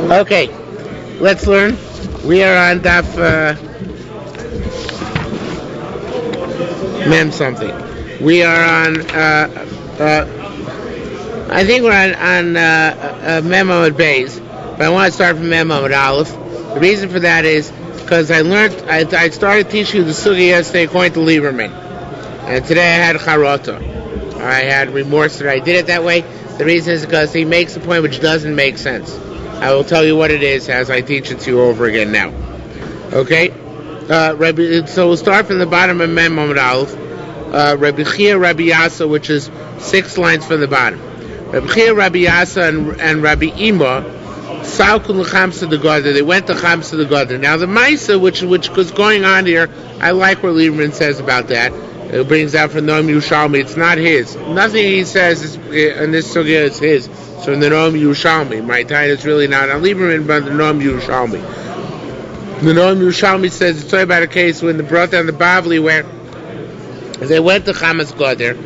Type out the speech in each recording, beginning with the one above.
Okay, let's learn. We are on Daf Mem something. We are on. I think we're on Mem Amud Beis, but I want to start from Mem Amud Aleph. The reason for that is because I started teaching you the sugi yesterday according to Lieberman, and today I had charata. I had remorse that I did it that way. The reason is because he makes a point which doesn't make sense. I will tell you what it is as I teach it to you over again now. Okay? So we'll start from the bottom of Mem Amud Aleph. Rabbi Chia, Rabbi Yasa, which is 6 lines from the bottom. Rabbi Chia, Rabbi Yasa, and Rabbi Ima, Salkun l'Chamsa de Gadar. They went to Chamsa de Gadar. Now the Maisa, which was going on here, I like what Lieberman says about that. It brings out from the Noam Yerushalmi. It's not his. Nothing he says in this sugya is his. So in the Noam Yerushalmi, my time is really not on Lieberman, but the Noam Yerushalmi. The Noam Yerushalmi says it's talking about a case when the brought down the Bavli where they went to Chamas Gadar,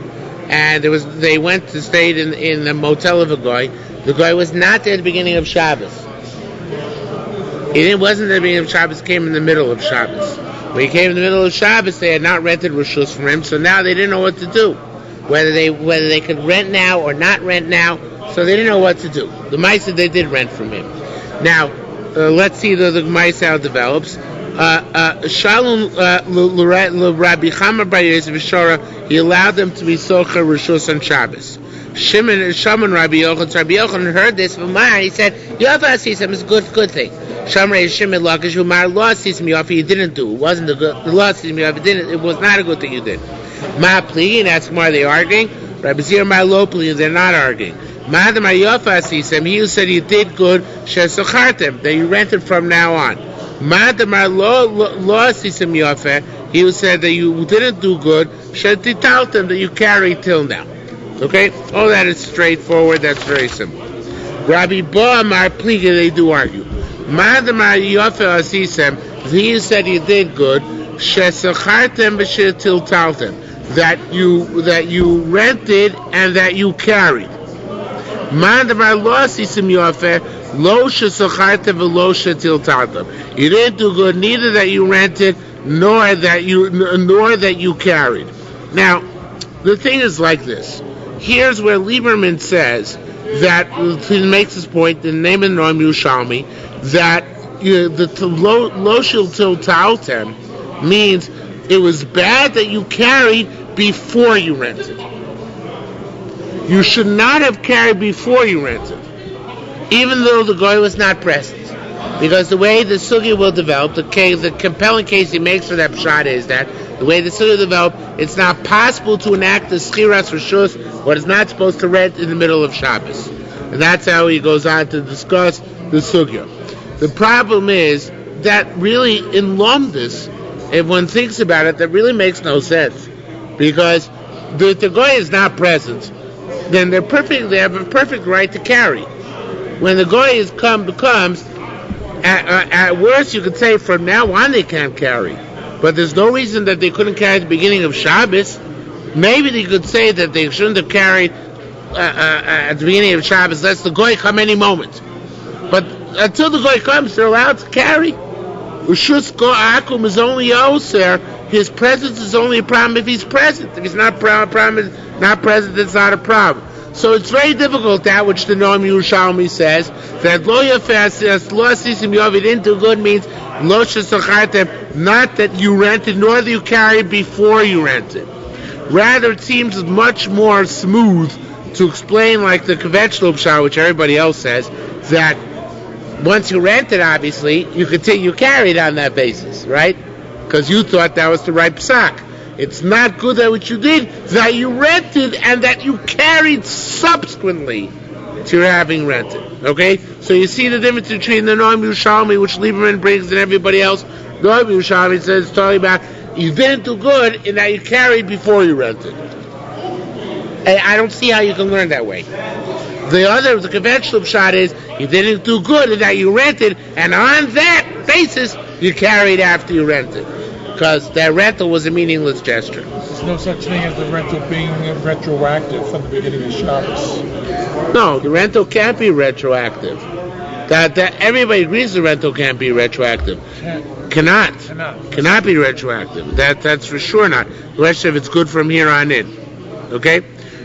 and they went to stay in the motel of a guy. The guy was not there at the beginning of Shabbos. He wasn't at the beginning of Shabbos. Came in the middle of Shabbos. When he came in the middle of Shabbos, they had not rented Rishus from him, so now they didn't know what to do. Whether they could rent now or not rent now, so they didn't know what to do. The Maisa, they did rent from him. Now, let's see the Maisa how it develops. Shalom Rabbi Chama Bar Yosef Shora, he allowed them to be socher Rishus on Shabbos. Shimon Rabbi Yochanan heard this from Mar. He said, "Yofa Asisam is a good thing." Shamrei Shimon Lakish Umar Law Asisam Yofa you didn't do. It wasn't a good. The Law Asisam Yofa didn't. It was not a good thing you did. Ma Pli, and that's why they arguing. Rabbi Zir Ma Lo Pli, they're not arguing. Ma the Yofa Asisam, he who said you did good. Shesochartem, that you rented from now on. Ma the Lo Asisam Yofa, he who said that you didn't do good. Shetitaltem, that you carried till now. Okay? All that is straightforward. That's very simple. Rabbi Bo'amar Pliga, they do argue. Madamar Yofa Asisem, he said you did good. Shesachartem b'shetiltaltem, that you rented and that you carried. Madamar Lo Asisem Yofa, Lo shesachartem v'lo shetiltaltem. You didn't do good, neither that you rented nor that you carried. Now, the thing is like this. Here's where Lieberman says that he makes his point in the name of the Noam Yerushalmi that the lo shel tiltaltem means it was bad that you carried before you rented. You should not have carried before you rented, even though the guy was not present. Because the way the sugya will develop, the compelling case he makes for that pshat is that the way the sugya will develop, it's not possible to enact the schiras rishus, what is not supposed to rent in the middle of Shabbos. And that's how he goes on to discuss the sugya. The problem is that really in Lomdus, if one thinks about it, that really makes no sense. Because if the guy is not present, then they have a perfect right to carry. When the guy becomes at worst, you could say from now on they can't carry. But there's no reason that they couldn't carry at the beginning of Shabbos. Maybe they could say that they shouldn't have carried at the beginning of Shabbos. Let the goy come any moment. But until the goy comes, they're allowed to carry. Ushus go akum is only oser. His presence is only a problem if he's present. If he's not present, it's not a problem. So it's very difficult, that which the Noam Yerushalmi says, that lo yafas lo asisim yovi didn't do good means lo shesachartem, not that you rented nor that you carried before you rented. Rather, it seems much more smooth to explain, like the conventional pshat, which everybody else says, that once you rented, obviously, you carried on that basis, right? Because you thought that was the right psak. It's not good that what you did, that you rented and that you carried subsequently to your having rented. Okay? So you see the difference between the Noam Yerushalmi, which Lieberman brings, and everybody else. Noam Yerushalmi says, it's talking about you didn't do good in that you carried before you rented. And I don't see how you can learn that way. The conventional pshat is you didn't do good in that you rented, and on that basis you carried after you rented. Because that rental was a meaningless gesture. There's no such thing as the rental being retroactive from the beginning of Shabbos. No, the rental can't be retroactive. That everybody agrees the rental can't be retroactive. Cannot be retroactive. That's for sure not. The question if it's good from here on in. Okay?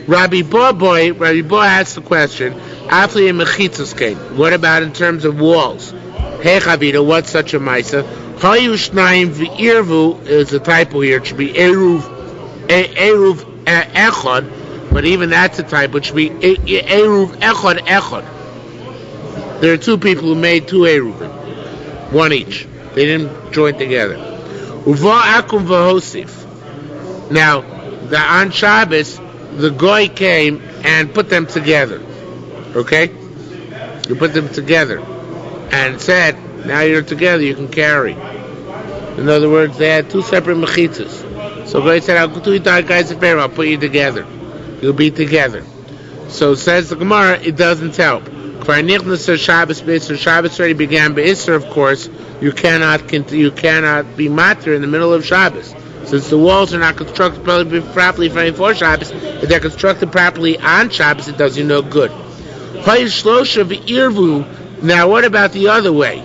Rabbi Bo asked the question, Afli and Mechitzas came. What about in terms of walls? Hey Chavita, what's such a Maisa? Chayu Shnayim V'irvu is a typo here. It should be Eruv Echad, but even that's a typo. It should be Eruv Echad. There are two people who made two Eruvin. One each. They didn't join together. Uva Akum V'Hosif. Now, on Shabbos, the Goy came and put them together. Okay? You put them together. And said, now you're together, you can carry. In other words, they had two separate mechitzas. So Goy said, I'll do you guys a favor, I'll put you together. You'll be together. So says the Gemara, it doesn't help. Shabbos already began Be'isr, of course. You cannot be matir in the middle of Shabbos. Since the walls are not constructed properly for Shabbos, if they're constructed properly on Shabbos, it does you no good. Now, what about the other way?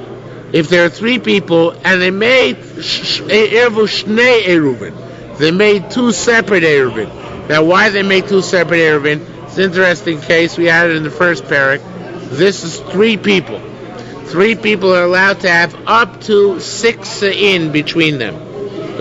If there are three people and they made Ervu Shnei Eruvin, they made two separate Eruvin. Now, why they made two separate Eruvin? It's an interesting case. We had it in the first parak. This is three people. Three people are allowed to have up to 6 sa'in between them.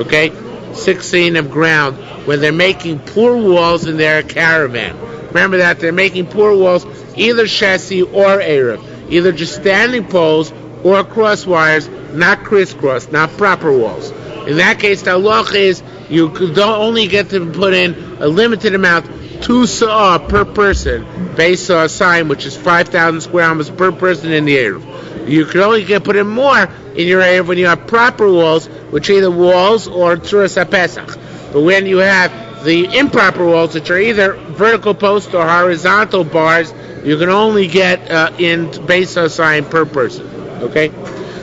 Okay? 6 sa'in of ground when they're making poor walls in their caravan. Remember that they're making poor walls, either chassis or Erev. Either just standing poles or cross wires, not crisscross, not proper walls. In that case, the halacha is you don't only get to put in a limited amount, 2 sa'ah per person, based on a sign which is 5,000 square meters per person in the Erev. You can only put in more in your Erev when you have proper walls, which are either walls or tzuras HaPesach. But when you have the improper walls, which are either vertical posts or horizontal bars, you can only get in based on sign per person. Okay,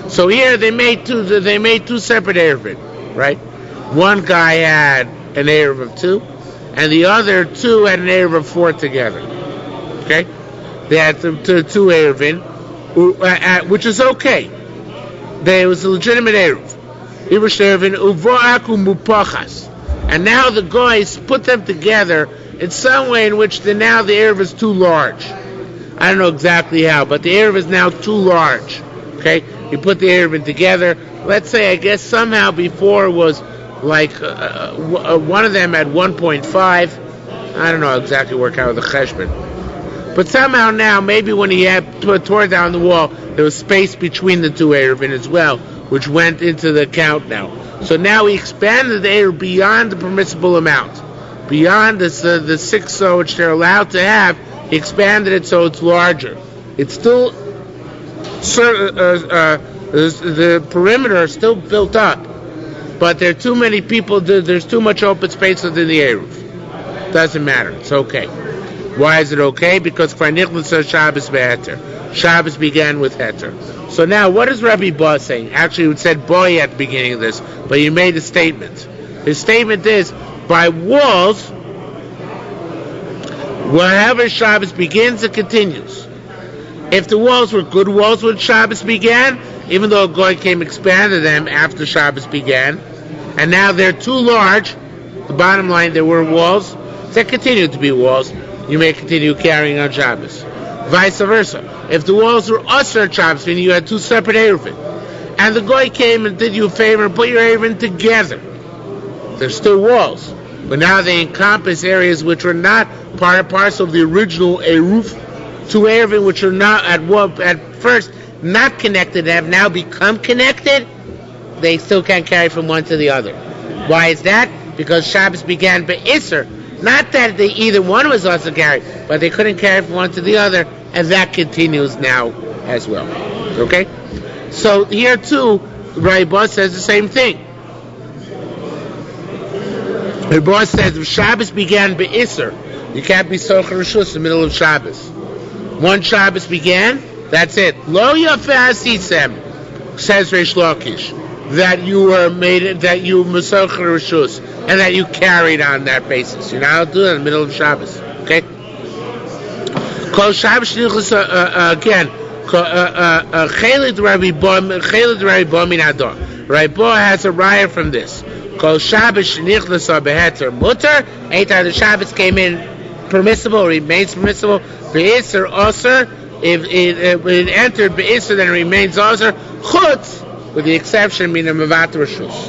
so here they made two separate Eruvin, right? One guy had an Erev of 2, and the other 2 had an Erev of 4 together. Okay, they had two Eruvin, which is okay. It was a legitimate Erev. Yerushalmi Eruvin. And now the guys put them together in some way in which now the Erev is too large. I don't know exactly how, but the Erev is now too large. Okay? You put the Eruvin together. Let's say, I guess somehow before it was like one of them at 1.5. I don't know exactly work out with the cheshbon. But somehow now, maybe when he had tore down the wall, there was space between the two Eruvin as well, which went into the count now. So now he expanded the Erev beyond the permissible amount. Beyond the 6 so which they're allowed to have, he expanded it so it's larger. It's still, the perimeter is still built up, but there are too many people, there's too much open space within the Erev. Doesn't matter, it's okay. Why is it okay? Because Shabbos began with Heter. So now, what is Rabbi Ba saying? Actually, it said boy at the beginning of this, but he made a statement. His statement is, by walls, wherever Shabbos begins, it continues. If the walls were good walls when Shabbos began, even though Goy came expanded them after Shabbos began, and now they're too large, the bottom line, there were walls, they continue to be walls, you may continue carrying on Shabbos. Vice versa. If the walls were usher Shabbos, meaning you had two separate Eruvin, and the Goy came and did you a favor and put your Eruvin together, they're still walls, but now they encompass areas which are not part and parcel of the original Eruv, two Eruvin which are not at first not connected, have now become connected. They still can't carry from one to the other. Why is that? Because Shabbos began Be'isr. Not that either one was also carried, but they couldn't carry from one to the other, and that continues now as well. Okay? So here too, Rabbi says the same thing. Rabbi says if Shabbos began Be'isr, you can't be Socher Rishus in the middle of Shabbos. One Shabbos began, that's it. Lo Yafeh Asisem, says Reish Lakish, that you were made, that you Mesocher Rishus, and that you carried on that basis. You're not allowed to do that in the middle of Shabbos. Okay? Kol Shabbos again. Chelid Rabbi Bo min Ador. Rabbi Bo has a raya from this. Kol Shabbos shenichnas beheter mutter. Anytime the Shabbos came in permissible, remains permissible. Be'isr osir. If it entered be'isr, then it remains osir. Chutz, with the exception mina mevat reshus.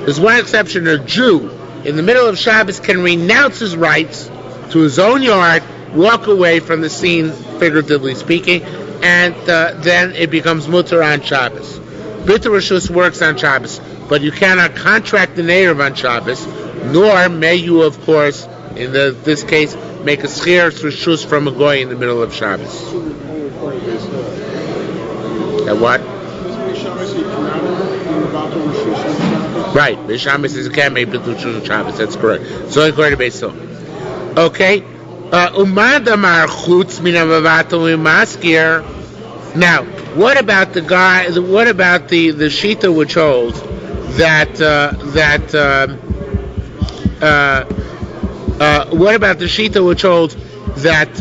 There's one exception: a Jew in the middle of Shabbos can renounce his rights to his own yard, walk away from the scene, figuratively speaking, and then it becomes mutter on Shabbos. Bitter Rishus works on Shabbos, but you cannot contract the Eruv on Shabbos, nor may you, of course, in this case, make a shiur Rishus from a goy in the middle of Shabbos. And what? Right, Bishamis is a can't make Bitter Rishus on Shabbos, that's correct. So according to Beiso. Okay. Now, what about the guy? What about the shita which holds that what about the shita which holds that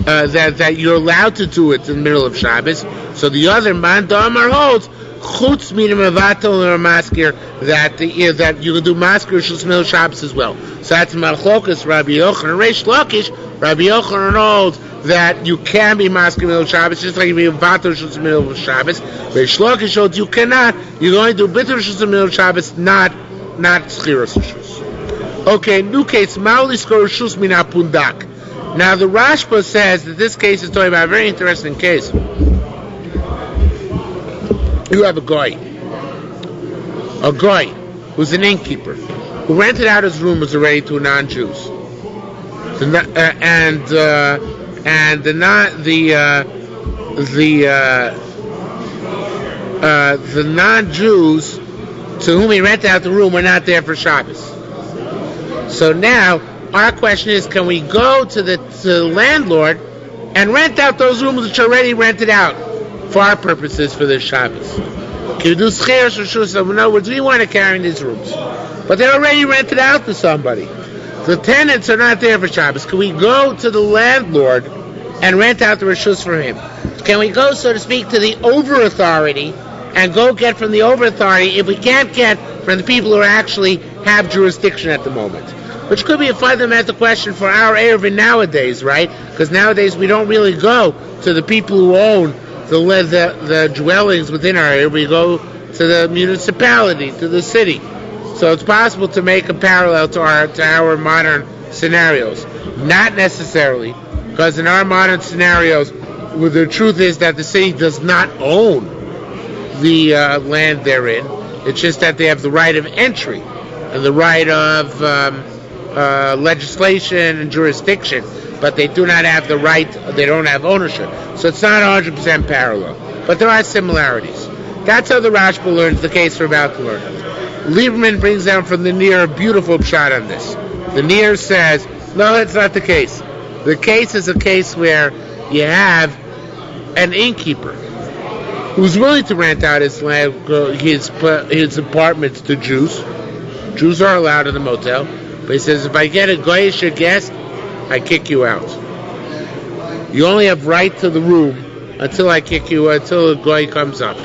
that you're allowed to do it in the middle of Shabbos? So the other man Damar holds chutz minim avatel or maskir that you can do maskir shus middle Shabbos as well. So that's Malchokas, Rabbi Yochanan, Reish Lakish. Rabbi Yochanan holds that you can be maskir middle Shabbos, just like you be vater shus middle of Shabbos. Reish Lakish holds you cannot. You're going to do bitter shus middle Shabbos, not schiras shus. Okay, new case, Mauli skor shus min apundak. Now the Rashba says that this case is talking about a very interesting case. You have a guy who's an innkeeper who rented out his rooms already to non-Jews, the non-Jews to whom he rented out the room were not there for Shabbos. So now our question is: can we go to the landlord and rent out those rooms which are already rented out for our purposes for this Shabbos? Can you do shiur or shus? In other words, we want to carry in these rooms, but they're already rented out to somebody. The tenants are not there for Shabbos. Can we go to the landlord and rent out the reshus for him? Can we go, so to speak, to the over authority and go get from the over authority if we can't get from the people who actually have jurisdiction at the moment? Which could be a fundamental question for our Eruvin nowadays, right? Because nowadays we don't really go to the people who own the dwellings within our area. We go to the municipality, to the city. So it's possible to make a parallel to our modern scenarios. Not necessarily, because in our modern scenarios, well, the truth is that the city does not own the land they're in. It's just that they have the right of entry and the right of legislation and jurisdiction, but they do not have the right, they don't have ownership. So it's not 100% parallel. But there are similarities. That's how the Rashba learns the case we're about to learn. Lieberman brings down from the Near a beautiful shot on this. The Near says, no, that's not the case. The case is a case where you have an innkeeper who's willing to rent out his land, his apartments to Jews. Jews are allowed in the motel. But he says, if I get a goyish guest, I kick you out. You only have right to the room until I kick you, until the goy comes up.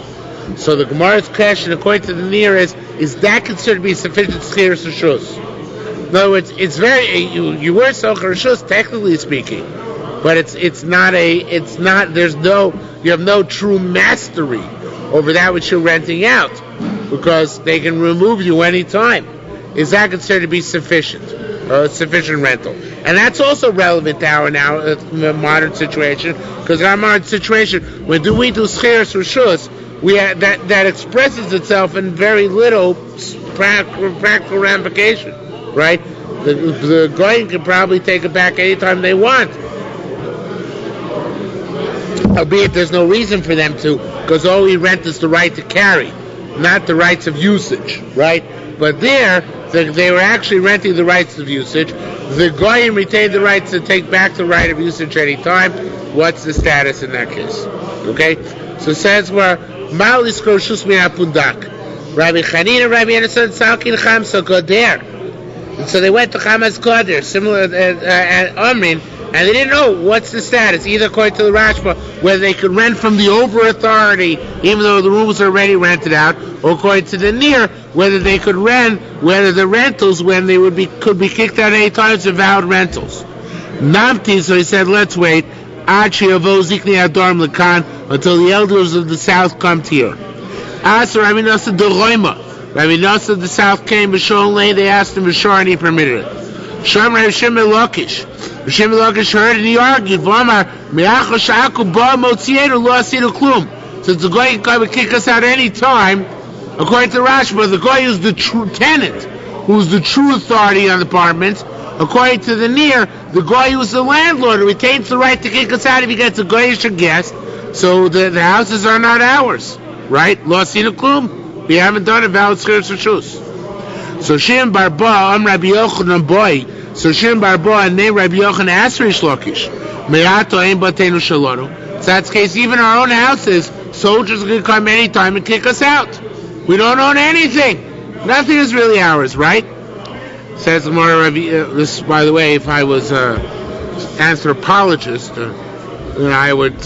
So the Gemara's question, according to the Near, is that considered to be sufficient shiur reshus? In other words, it's very, you were socher reshus, technically speaking, but it's not, you have no true mastery over that which you're renting out, because they can remove you anytime. Is that considered to be sufficient rental? And that's also relevant to our modern situation, because in our modern situation, when we do shiur reshus, that expresses itself in very little practical ramification, right? The goyim can probably take it back anytime they want, albeit there's no reason for them to, because all we rent is the right to carry, not the rights of usage, right? But there, they were actually renting the rights of usage. The goyim retained the rights to take back the right of usage any time. What's the status in that case? Okay? So it says where Ma'ali skroshus min apundak. Rabbi Chanina, Rabbi Yonasan, Salkin Chamsa Goder. And so they went to Chamas Goder, similar and Omrin, And they didn't know what's the status, either according to the Rashba, whether they could rent from the over authority, even though the rooms are already rented out, or according to the near, whether they could rent, whether the rentals, when they could be kicked out any times, are valid rentals. Namti, so he said, let's wait, until the elders of the south come here. Asa Rabbi Nasa de Roima. Rabbi Nasa of the south came, B'Shon Lane, they asked him B'Shor, and he permitted it. Shom Rabbi Shimon Lakish. Shimon Lakish heard and he argued, V'amar, Me'acho Sha'aku Ba Motzienu Lo Asidu Klum. Since the guy can come and kick us out any time, according to Rashba, the guy who's the true tenant, who's the true authority on the apartment, according to the near, the guy who's the landlord, retains the right to kick us out if he gets a goyish guest, so the houses are not ours. Right? Lo Asidu Klum. We haven't done a valid schiras reshus. So Shimon Bar Ba, Rabbi Yochanan boy. So Shimon Bar Ba and named Rabbi Yochanan asked Rish Lakish, Me'ato ein batenu shalonu. So that's the case. Even our own houses, soldiers are going to come anytime and kick us out. We don't own anything. Nothing is really ours, right? Says the Gemara, this, by the way, if I was an anthropologist, then I would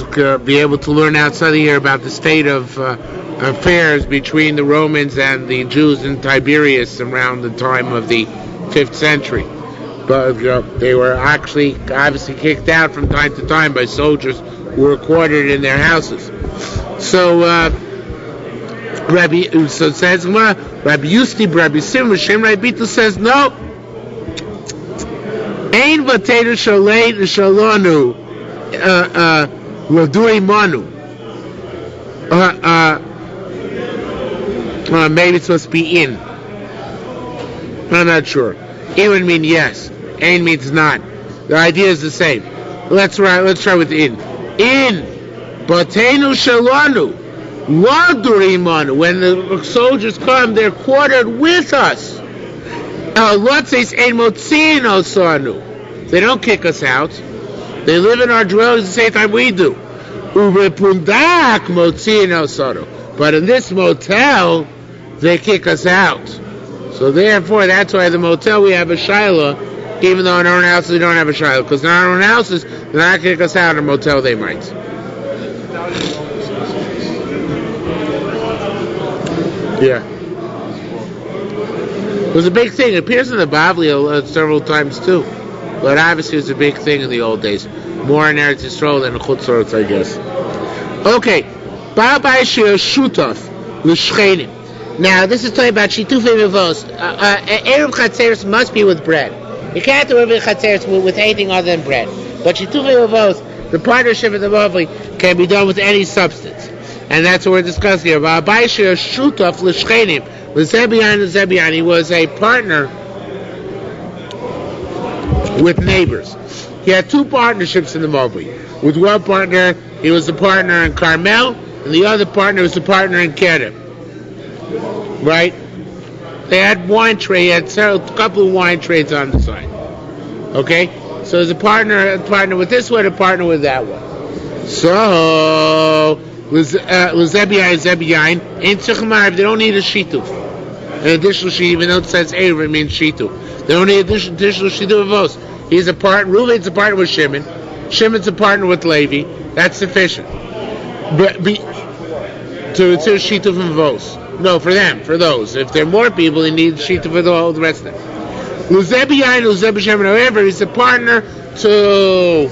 be able to learn outside here about the state of affairs between the Romans and the Jews in Tiberias around the time of the 5th century. But they were actually obviously kicked out from time to time by soldiers who were quartered in their houses. So so it says Rabbi Yusti, Rabbi Simon, Shem Rabbi Bitu says no. Ein v'teinu shalei shalonu l'duri manu. Maybe it's supposed to be in. I'm not sure. In would mean yes. Ein means not. The idea is the same. Let's try with in. In batenu shalanu l'durimanu. When the soldiers come, they're quartered with us. Lot says ein motzino sanu. They don't kick us out. They live in our dwellings the same time we do. Ubepundak motzino sanu. But in this motel, they kick us out. So therefore, that's why the motel we have a shilah, even though in our own houses we don't have a shilah. Because in our own houses, they're not kick us out. In a motel, they might. Yeah. It was a big thing. It appears in the Bavli several times too. But obviously it was a big thing in the old days. More in Eretz Yisrael than in Chutz La'aretz, I guess. Okay. Now, this is talking about Shitufei Mevos. Erev Chatzeres must be with bread. You can't do Erev Chatzeres with anything other than bread. But Shitufei Mevos, the partnership of the Mavli, can be done with any substance. And that's what we're discussing here. He was a partner with neighbors. He had two partnerships in the Mavli. With one partner, he was a partner in Carmel, and the other partner was a partner in Kedem. Right? They had wine trade. He had a couple of wine trades on the side. Okay? So there's a partner with this one, a partner with that one. So, Zebiyain, ain't Tzechmar, they don't need a shituf. An additional shituf, even though it says Erev, it means shituf. They don't need additional shituf of us. He's a partner, Reuven's a partner with Shimon. Shimon's a partner with Levi. That's sufficient. To shituf and vos. No, for them, for those. If there are more people, they need shituf for the rest of them. However, he's a partner to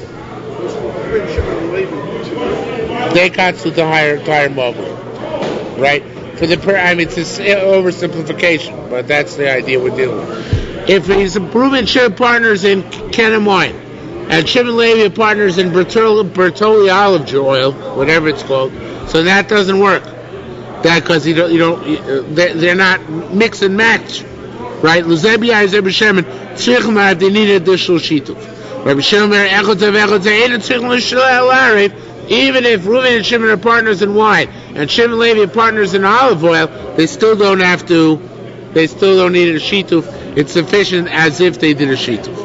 they constitute the higher mobile, right? It's an oversimplification, but that's the idea we're dealing with. If he's a proven Shimon partners in Kenem wine, and Shimon Levi partners in Bertoli olive oil, whatever it's called, so that doesn't work. That because they're not mix and match, right? Luzebi Zebi Shimon, Tzrichmar, they need additional shituf. Rabbi Shimon even if Reuven and Shimon are partners in wine and Shimon and Levi are partners in olive oil, they still don't need a shituf. It's sufficient as if they did a shituf.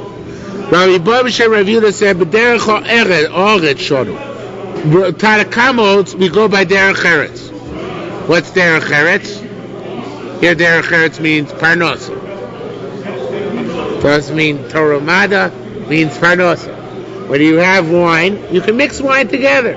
Rabbi Babishem Rav Yehuda said, "B'derech ha'eretz shonu." Tanakamot, we go by derech eretz. What's derech eretz? Here, derech eretz means parnosa. Doesn't mean Torah Mada, means parnosa. when you have wine, you can mix wine together.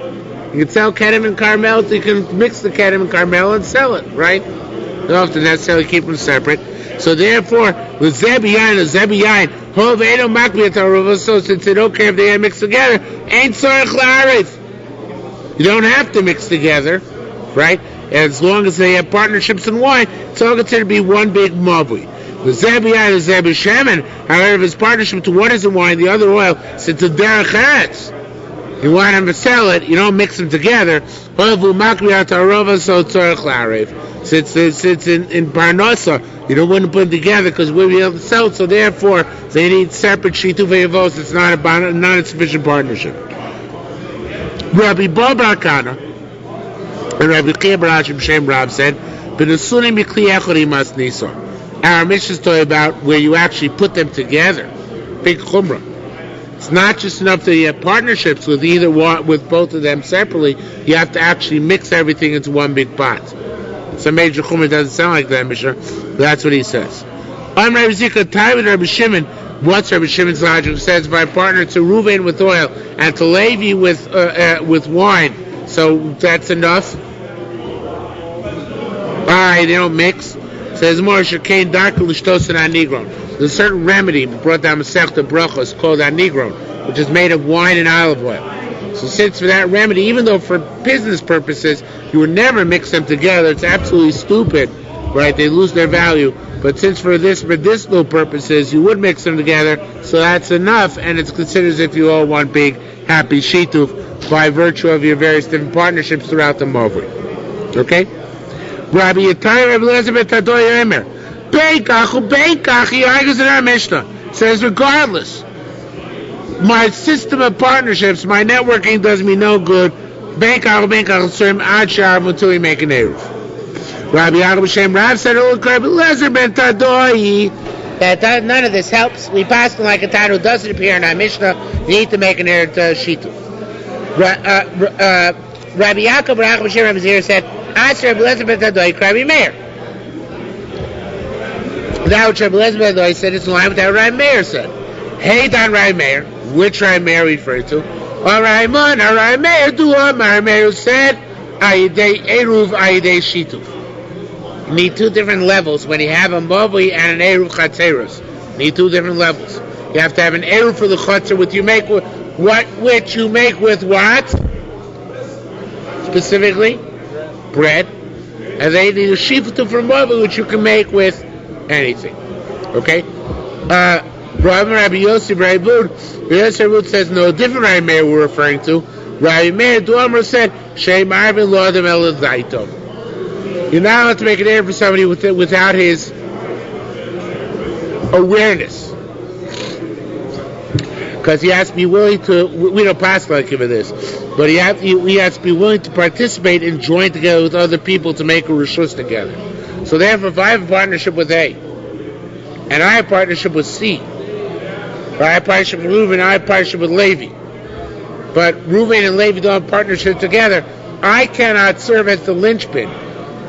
You can sell Kedem and Carmel, so you can mix the Kedem and Carmel and sell it, right? You don't have to necessarily keep them separate. So therefore, with Zebiyain, Hov Edo Makbiyat Aruva, so since they don't care if they mix together, ain't Tzorech La'arif. You don't have to mix together, right? As long as they have partnerships in wine, it's all considered to be one big mavui. The Zebiyain is Zebi Shemen, however, if his partnership to one is in wine, the other oil, since it's Derech Eretz, you want them to sell it, you don't mix them together. Since in Parnasa, you don't want to put them together because we'll be able to sell it, so therefore they need separate shituf v'yavos. It's not a sufficient partnership. Rabbi Bar Bar Kana and Rabbi Chia Bar Hashim Shem Rab said, our mission is talking about where you actually put them together. Big chumrah. It's not just enough that you have partnerships with either one, with both of them separately. You have to actually mix everything into one big pot. Some major chumrah doesn't sound like that, Mishnah, but that's what he says. I'm Rabbi Zika, time with Rabbi Shimon. What's Rabbi Shimon's logic? It says by partner to Reuven with oil and to Levi with wine. So that's enough. Alright, they don't mix. Says more shekain darkel l'shtos and anigron. There's a certain remedy brought down Masechta Brachos called anigron, which is made of wine and olive oil. So since for that remedy, even though for business purposes you would never mix them together, it's absolutely stupid, right? They lose their value. But since for this medicinal purposes you would mix them together, so that's enough, and it's considered as if you all one big happy shituf by virtue of your various different partnerships throughout the Movri. Okay? Rabbi Yitayim Rabbi Elazar Tadoy Emer Beikach, he argues in our Mishnah, says regardless, my system of partnerships, my networking does me no good. Until we make an Eruv. Rabbi Yaakov Shem Rav said, Rabbi Elazar ben Tadoy, that none of this helps. We pass them like a Tanu who doesn't appear in our Mishnah. You need to make an Eruv Shituf. Rabbi Yaakov Shem Rav Zir said, ask Rabbi Elazar ben Tadoy, Rabbi Meir. That which Rabbi Elazar ben Tadoy said is in line with what Rabbi Meir said. Hey, Don Rabbi Meir, which Rabbi Meir referred to? Rabbi Meir, Rabbi Meir said, Ayidei Eruv, Ayidei Shituf. You need two different levels when you have a Mavli and an Eruv Chatzeros. You need two different levels. You have to have an Eruv for the Chatzer, which you make with what? Specifically, bread. And then you need a Shifutu for Mavli, which you can make with anything. Okay? Rabbi Yossi, Rabbi Bud says no, different Rabbi Meir we're referring to. Rabbi Meir Duamar said, Shem Arvin Lodem El Zaito. You're not allowed to make an error for somebody without his awareness. Because he has to be willing to, we don't pass like him in this, but he has to be willing to participate and join together with other people to make a rishus together. So therefore, if I have a partnership with A, and I have a partnership with C, or I have a partnership with Reuven, and I have a partnership with Levi, but Reuven and Levi don't have partnership together, I cannot serve as the linchpin.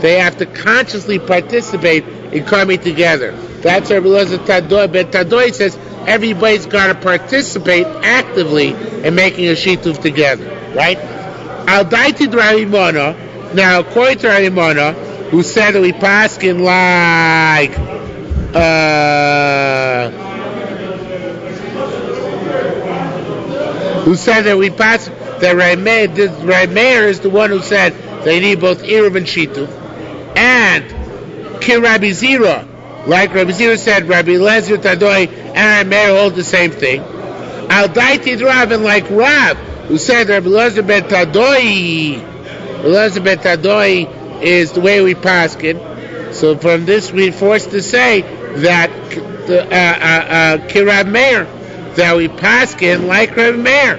They have to consciously participate in coming together. That's Rabbi Elazar Tadoy. But Tadoy says everybody's got to participate actively in making a shituf together, right? Al daiti Rabbi Mona. Now, according to Rabbi Mona, who said that we paskin like who said that we pass that Rabbi Meir is the one who said they need both Eruv and shituf. And Rabbi Zira, like Rabbi Zira said, Rabbi Elazar Tadoy and Rabbi Meir hold the same thing. Al daiti Rav, and like Rav, who said Rabbi Elazar ben Tadoy is the way we paskin. So from this we're forced to say that Rabbi Meir, that we paskin like Rabbi Meir.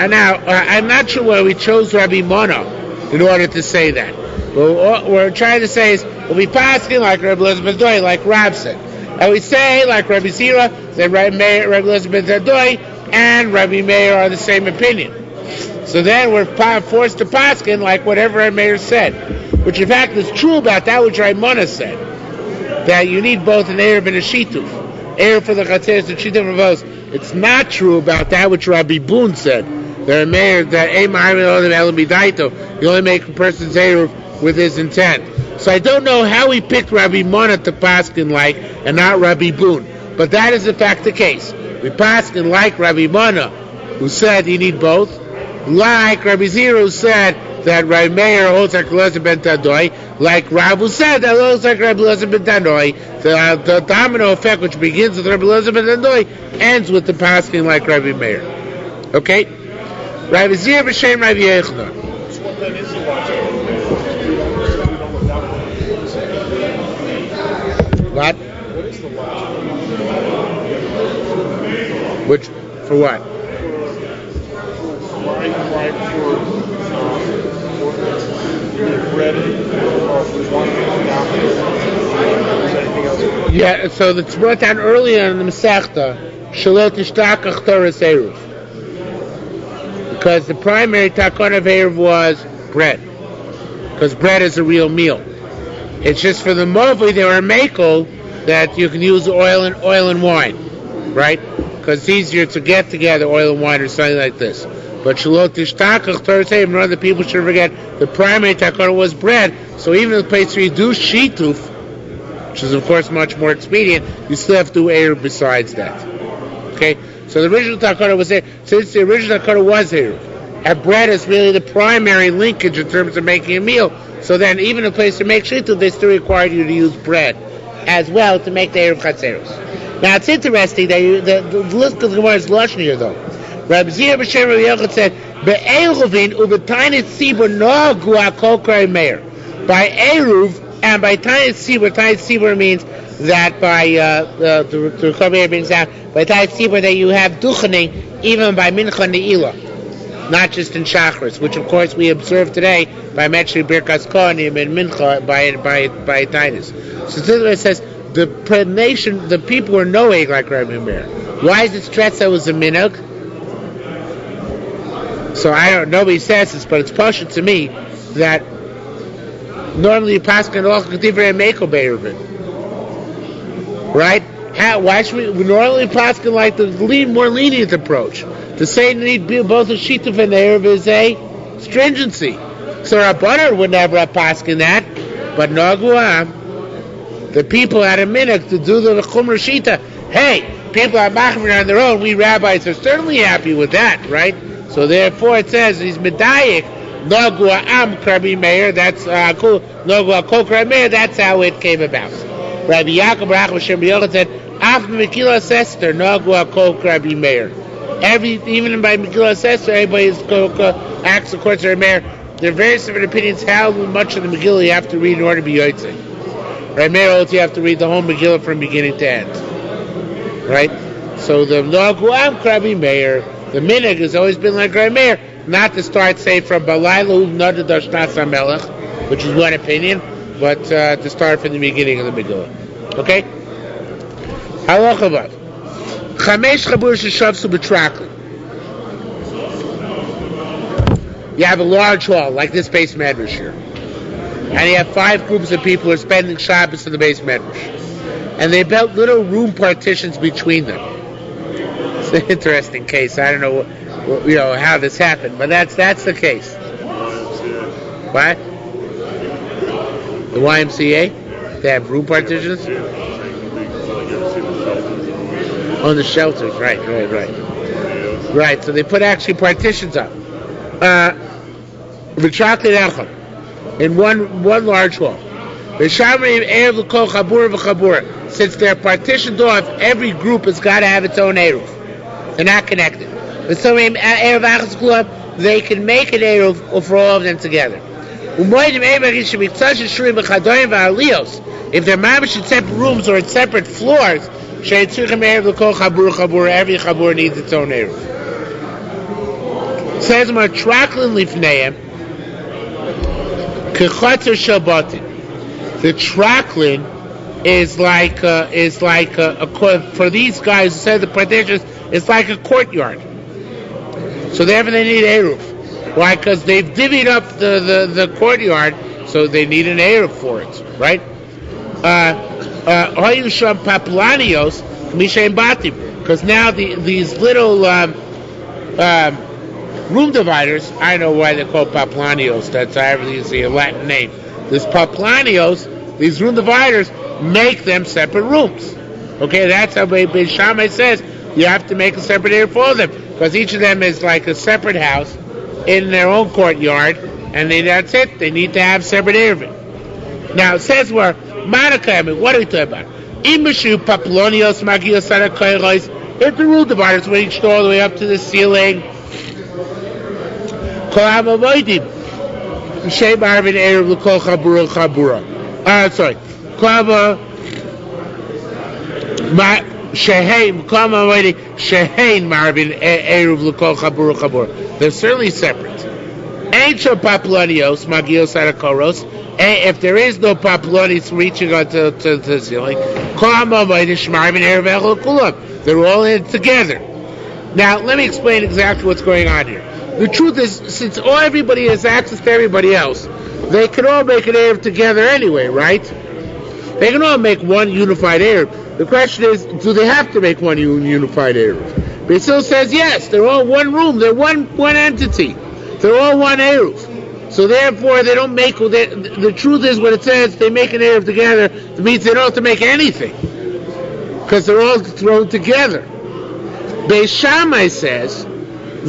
Now I'm not sure why we chose Rabbi Mona in order to say that. But what we're trying to say is, we paskin like Rabbi Elazar ben Tadoy, like Rav said. And we say, like Rabbi Zira, that Rabbi Elazar ben Tadoy and Rabbi Meir are the same opinion. So then we're forced to paskin like whatever Rabbi Meir said, which in fact is true about that which Rabbi Mona said, that you need both an Eruv and a Shituf. Eruv for the Chatzeros and Shituf for Vos, It's not true about that which Rabbi Boone said. That you only make a person's eruv with his intent. So I don't know how he picked Rabbi Mona to paskin like and not Rabbi Boone. But that is in fact the case. We paskin like Rabbi Mona, who said you need both, like Rabbi Zira, who said that Rabbi Meir holds like Elazar ben Tadoi, like Rab, who said that holds like Rabbi Elazar ben Tadoi. The domino effect, which begins with Rabbi Elazar ben Tadoi, ends with the paskin like Rabbi Meir. Okay? Rabbi Zira b'shem Rabbi Yechanan. What? What is the logic? Which, for what? Yeah, so it's brought down earlier in the Masechta, Shalot Ishtakach Torah Eruv. Because the primary takon of Eruv was bread. Because bread is a real meal. It's just for the Movi, they were makel that you can use oil and wine, right? Because it's easier to get together oil and wine or something like this. But Shalot Ishtakach Torah Eruv, and other people should forget, the primary takon was bread. So even in the place where you do shituf, which is of course much more expedient, you still have to do Eruv besides that. Okay? So the original takana was there. Since the original takana was Eruv, and bread is really the primary linkage in terms of making a meal, so then even in a place to make shituf, they still required you to use bread as well to make the Eruv Chatzeros. Now it's interesting that the list of the Gemara is Lashon here though. Rabbi Zira b'shem Rabbi Yochanan said, Be'eruvin u'b'tainit tzibur no'agu ha'kol krei meir. By Eruv and by Tainit Tzibur means that by the Kobeir brings down by Tainit Tzibur that you have duchening even by Mincha Ne'ilah, not just in Shachris, which of course we observe today by mentioning Birkas Kohanim and Mincha by Tainus. So it says the people were knowing like Rabbi Meir. Why is it stressed that it was a minhag? So nobody says this, but it's partial to me that normally you pass can also K'tivre Meiko Be'eruvin. Right? Why should we normally pass can like the more lenient approach? To say you need both a shituf and eruv is a stringency. So Rabbanan would never have passed in that, but Naguam, the people had a minute to do the Chumra Shita. Hey, people are machmir on their own. We rabbis are certainly happy with that, right? So therefore it says he's medayik. Nogua am Rabbi Meir, that's Nogua Kol Rabbi Meir, that's how it came about. Rabbi Yaakov Racham Shem Yochanan said, Af Megillah Esther, Nogua Kol Rabbi Meir. Even by Megillah Esther, everybody acts according to Rabbi Meir. There are various different opinions how much of the Megillah you have to read in order to be Yotzei. Rabbi Meir holds you have to read the whole Megillah from beginning to end. Right? So the Nogua am Rabbi Meir, the minhag has always been like Rabbi Meir. Not to start, say, from Balayla Nada Dashnas HaMelech, which is one opinion, but to start from the beginning of the Megillah. Okay? Halacha Vav. Chamesh Chabur Sheshavsu B'Trakli. You have a large hall, like this base medrash here. And you have 5 groups of people who are spending Shabbos in the base medrash. And they built little room partitions between them. It's an interesting case. I don't know how this happened, but that's the case. What? The YMCA? They have room partitions? On the shelters, right. Right, so they put actually partitions up. In one large hall. Since they're partitioned off, every group has got to have its own eruv. They're not connected. But so they can make an eruv for all of them together. If they're mamish in separate rooms or in separate floors, every chabur needs its own eruv. It says the traklin is like for these guys who said the partitions, it's like a courtyard. So therefore they need eruv. Why? Because they've divvied up the courtyard, so they need an eruv for it, right? Hoyusham paplanios, Mishaim Batim, because now these little room dividers, I know why they're called paplanios. That's obviously a Latin name. These paplanios, these room dividers, make them separate rooms. Okay, that's how Beis Shammai says you have to make a separate area for them, because each of them is like a separate house in their own courtyard, and that's it. They need to have separate area. Now it says where Manakayim, what are we talking about? Imbashu paplonios magios sarakayros. If the rule dividers reached all the way up to the ceiling, kolam avodim shem arvin erev l'kol chabura chabura. Sorry, kolam shehein kolam avodim shehein marvin erev l'kol chabura chabura. They're certainly separate. Ain't your paplonios magios sarakayros. If there is no paplonis reaching onto to the ceiling, they're all in together. Now, let me explain exactly what's going on here. The truth is, since everybody has access to everybody else, they can all make an Erev together anyway, right? They can all make one unified Erev. The question is, do they have to make one unified Erev? But it still says yes, they're all one room, they're one entity. They're all one Erev. So therefore, they don't make. The truth is, when it says they make an Erev together, it means they don't have to make anything, because they're all thrown together. Beis Shammai says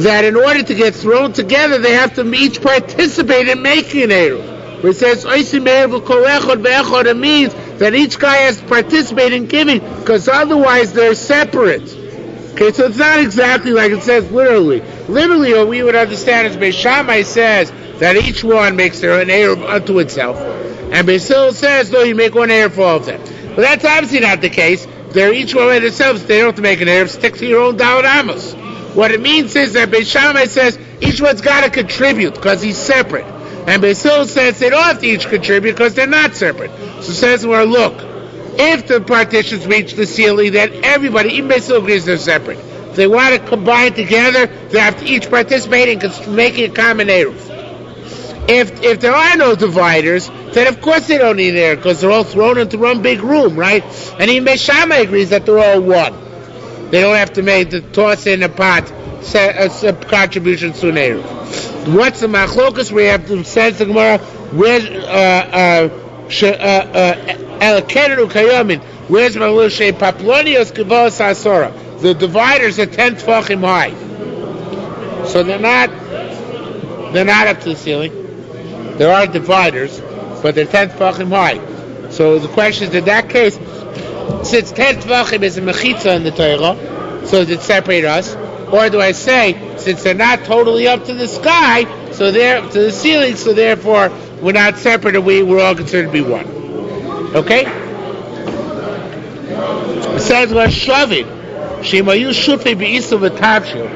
that in order to get thrown together, they have to each participate in making an Erev. Where it says Oisim Erev Kol Echad Be'echad, it means that each guy has to participate in giving, because otherwise they're separate. Okay, so it's not exactly like it says literally. Literally, what we would understand is Beis Shammai says that each one makes their own Erev unto itself. And Beis Hillel says, no, you make one Erev for all of them. But that's obviously not the case. They're each one by themselves. They don't have to make an Erev. Stick to your own Daled Amos. What it means is that Beis Shammai says each one's got to contribute because he's separate. And Beis Hillel says they don't have to each contribute because they're not separate. So it says, well, look, if the partitions reach the ceiling, then everybody, even Beis Hillel agrees they're separate. If they want to combine together, they have to each participate in making a common Erev. If there are no dividers, then of course they don't need air, because they're all thrown into one big room, right? And even Beis Shammai agrees that they're all one. They don't have to toss in a pot a contribution to an Erev. What's the machlokas? We have to sense the Gemara where's Malushe Paplonios Kavos Asora. The dividers are 10 tefachim high, so they're not up to the ceiling. There are dividers, but they're 10 tefachim high. So the question is, in that case, since 10 tefachim is a mechitza in the Torah, so does it separate us? Or do I say, since they're not totally up to the sky, so they're to the ceiling, so therefore we're not separate and we're all considered to be one? Okay? It says, we're shoving. Shemayu shufi be'isu v'tavshil.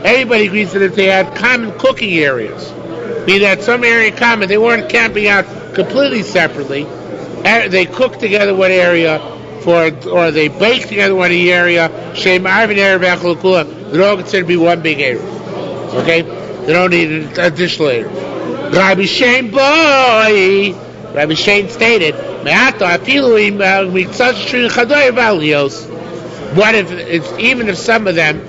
Everybody agrees that if they had common cooking areas, meaning that some area common, they weren't camping out completely separately. They cooked together one area or they baked together one area. Shem arvin erev echol kula. They're all considered to be one big area. Okay, they don't need an additional area. Rabbi Shane boy. Rabbi Shane stated, what if even if some of them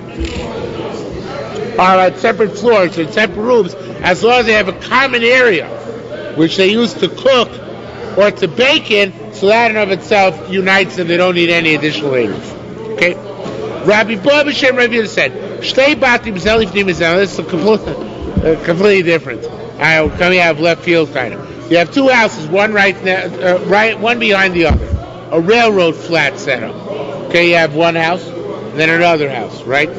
are at separate floors or separate rooms, as long as they have a common area which they use to cook or to bake in, so that in of itself unites them. They don't need any additional areas. Okay? Rabbi Bob Hashem Rabbi said, "Shtei batim zelif nimizal." This is completely different. Coming out of left field, kind of. You have two houses, one right one behind the other, a railroad flat setup. Okay, you have one house, and then another house, right?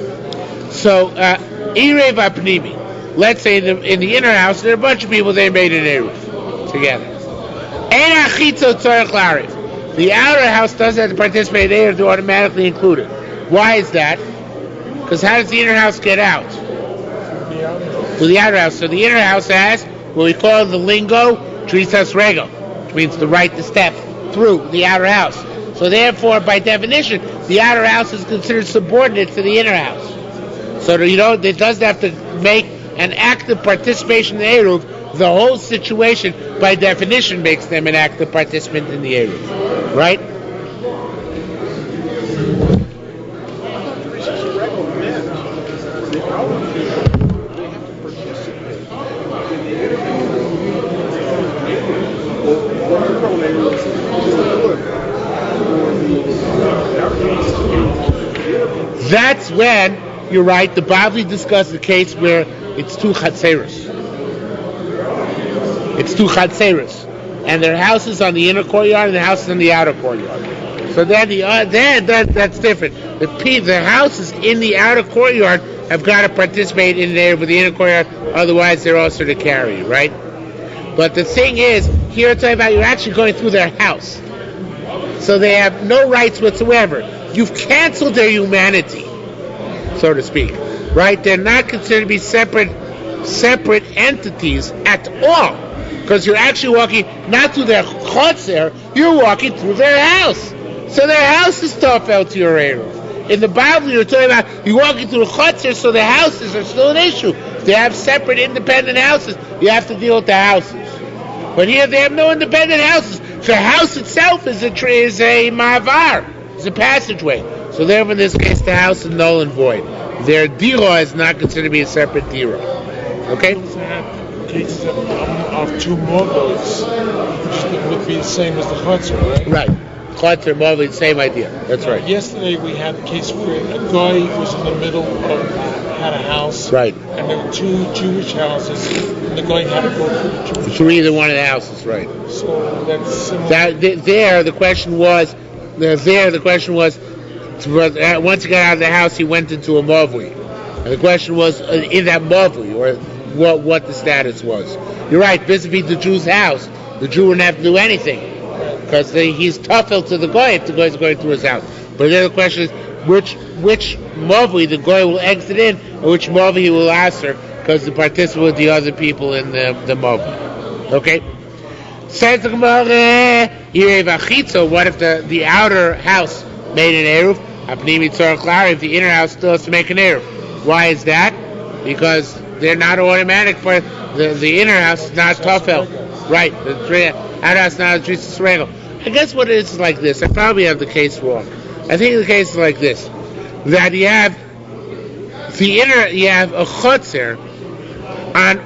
So, Irev Apnimi. Let's say in the inner house, there are a bunch of people. They made an Eruv together. The outer house doesn't have to participate in Eruv; they're automatically included. Why is that? Because how does the inner house get out? To the outer house. So the inner house has what we call the lingo trisas rego, which means the right to step through the outer house. So therefore, by definition, the outer house is considered subordinate to the inner house. So it doesn't have to make an active participation in the Eruv. The whole situation, by definition, makes them an active participant in the Eruv. Right? when, you're right, the Bavli discussed the case where it's two chatzeros. It's two chatzeros. And their house is on the inner courtyard and the house is on the outer courtyard. So then that's different. The houses in the outer courtyard have got to participate in there with the inner courtyard, otherwise they're also to carry, right? But the thing is, here it's talking about you're actually going through their house. So they have no rights whatsoever. You've canceled their humanity, so to speak, right? They're not considered to be separate entities at all. Because you're actually walking not through their chotzer, you're walking through their house. So their house is tofel to your eruv. In the Bible, you're talking about you're walking through the chotzer, so the houses are still an issue. They have separate, independent houses. You have to deal with the houses. But here they have no independent houses. The house itself is a mavar, it's a passageway. So therefore, in this case, the house is null and void. Their dira is not considered to be a separate dira. Okay? Cases of two moguls, which would be the same as the chutzner, right? Right. Chutzner, Moguls, same idea. That's right. Yesterday we had a case where a guy was in the middle of, had a house. Right. And there were two Jewish houses, and the guy had to go through the Jewish Through either one of the houses, right. So that's similar. The question was, once he got out of the house, he went into a mavui. And the question was, in that mavui, or what the status was. You're right, vis-a-vis the Jew's house, the Jew wouldn't have to do anything because he's tofel to the goy if the goy is going through his house. But then the question is, which mavui the goy will exit in, or which mavui he will answer, because the participant with the other people in the mavui. Okay? Says the Gemara, what if the outer house made an eruv? If the inner house still has to make an eruv. Why is that? Because they're not automatic for the inner house is not tofel. Right. The outer house is not a trisas regel. I guess what it is like this. I probably have the case wrong. I think the case is like this. That you have a chotzer on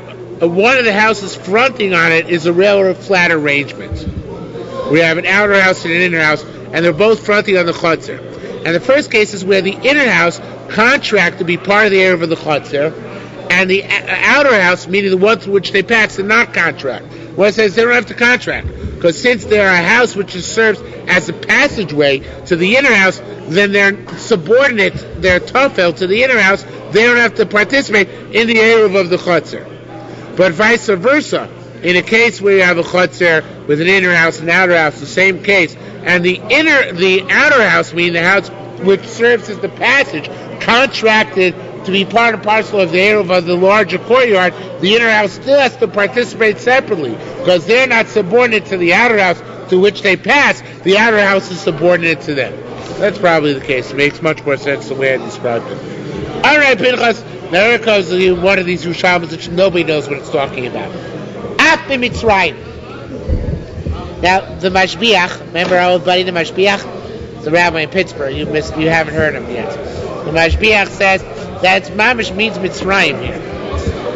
one of the houses fronting on it is a railroad flat arrangement. We have an outer house and an inner house, and they're both fronting on the chotzer. And the first case is where the inner house contract to be part of the area of the chotzer, and the outer house, meaning the one through which they pass, did not contract. One says they don't have to contract, because since they're a house which serves as a passageway to the inner house, then they're subordinate, they're tofel to the inner house, they don't have to participate in the eruv of the chotzer. But vice versa, in a case where you have a chotzer with an inner house and outer house, the same case, and the outer house, meaning the house which serves as the passage, contracted to be part and parcel of the eruv of the larger courtyard, the inner house still has to participate separately, because they're not subordinate to the outer house to which they pass. The outer house is subordinate to them. That's probably the case. It makes much more sense the way I described it. All right, Pinchas. Now here comes one of these Yerushalmis which nobody knows what it's talking about. Af b'Mitzrayim. Now the Mashbiach, remember our old buddy the Mashbiach, the rabbi in Pittsburgh. You haven't heard him yet. The Mashbiach says that Mamish means Mitzrayim here,